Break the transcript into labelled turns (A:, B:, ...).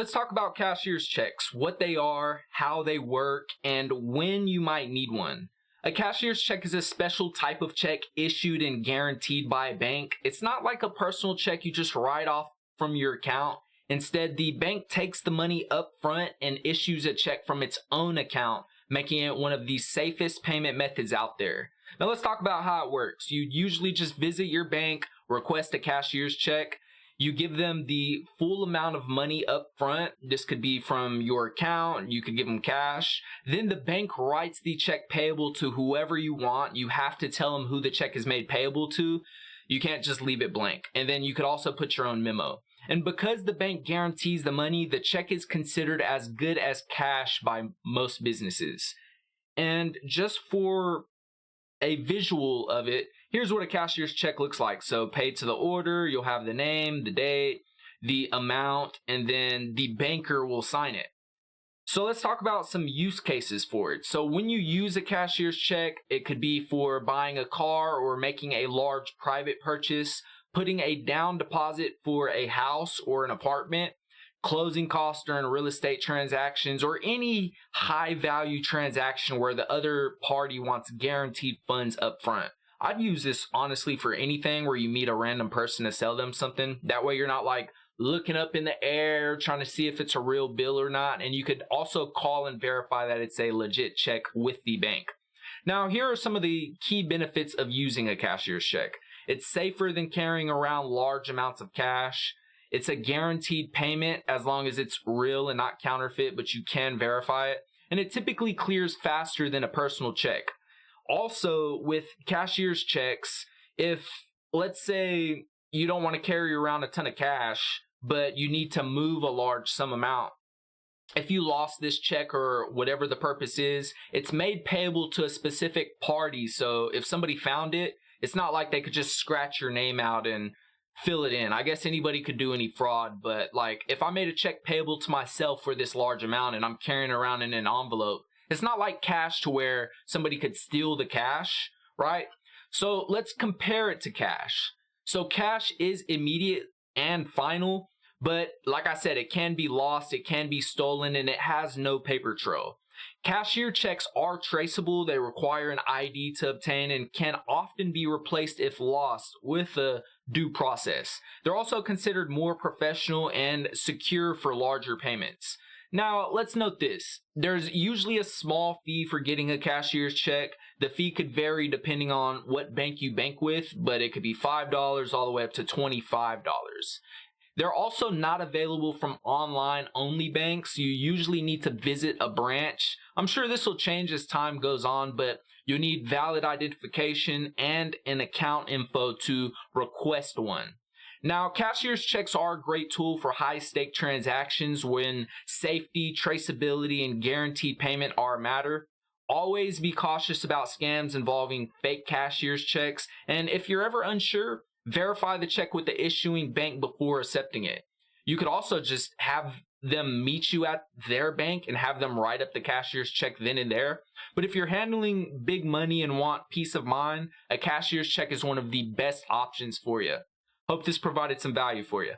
A: Let's talk about cashier's checks, what they are, how they work, and when you might need one. A cashier's check is a special type of check issued and guaranteed by a bank. It's not like a personal check you just write off from your account. Instead, the bank takes the money up front and issues a check from its own account, making it one of the safest payment methods out there. Now let's talk about how it works. You usually just visit your bank, request a cashier's check. You give them the full amount of money up front. This could be from your account. You could give them cash. Then the bank writes the check payable to whoever you want. You have to tell them who the check is made payable to. You can't just leave it blank. And then you could also put your own memo. And because the bank guarantees the money, the check is considered as good as cash by most businesses. And just for a visual of it, here's what a cashier's check looks like. So paid to the order, you'll have the name, the date, the amount, and then the banker will sign it. So let's talk about some use cases for it. So when you use a cashier's check, it could be for buying a car or making a large private purchase, putting a down deposit for a house or an apartment, closing costs during real estate transactions, or any high value transaction where the other party wants guaranteed funds up front. I'd use this honestly for anything where you meet a random person to sell them something. That way you're not like looking up in the air trying to see if it's a real bill or not. And you could also call and verify that it's a legit check with the bank. Now, here are some of the key benefits of using a cashier's check. It's safer than carrying around large amounts of cash. It's a guaranteed payment as long as it's real and not counterfeit, but you can verify it. And it typically clears faster than a personal check. Also, with cashier's checks, if, let's say, you don't want to carry around a ton of cash, but you need to move a large sum amount, if you lost this check or whatever the purpose is, it's made payable to a specific party. So if somebody found it, it's not like they could just scratch your name out and fill it in. I guess anybody could do any fraud, but like if I made a check payable to myself for this large amount and I'm carrying around in an envelope, it's not like cash to where somebody could steal the cash, right? So let's compare it to cash. So cash is immediate and final, but like I said, it can be lost, it can be stolen, and it has no paper trail. Cashier checks are traceable. They require an ID to obtain and can often be replaced if lost with a due process. They're also considered more professional and secure for larger payments. Now, let's note this. There's usually a small fee for getting a cashier's check. The fee could vary depending on what bank you bank with, but it could be $5 all the way up to $25. They're also not available from online-only banks. You usually need to visit a branch. I'm sure this will change as time goes on, but you need valid identification and an account info to request one. Now, cashier's checks are a great tool for high-stake transactions when safety, traceability, and guaranteed payment are a matter. Always be cautious about scams involving fake cashier's checks, and if you're ever unsure, verify the check with the issuing bank before accepting it. You could also just have them meet you at their bank and have them write up the cashier's check then and there. But if you're handling big money and want peace of mind, a cashier's check is one of the best options for you. Hope this provided some value for you.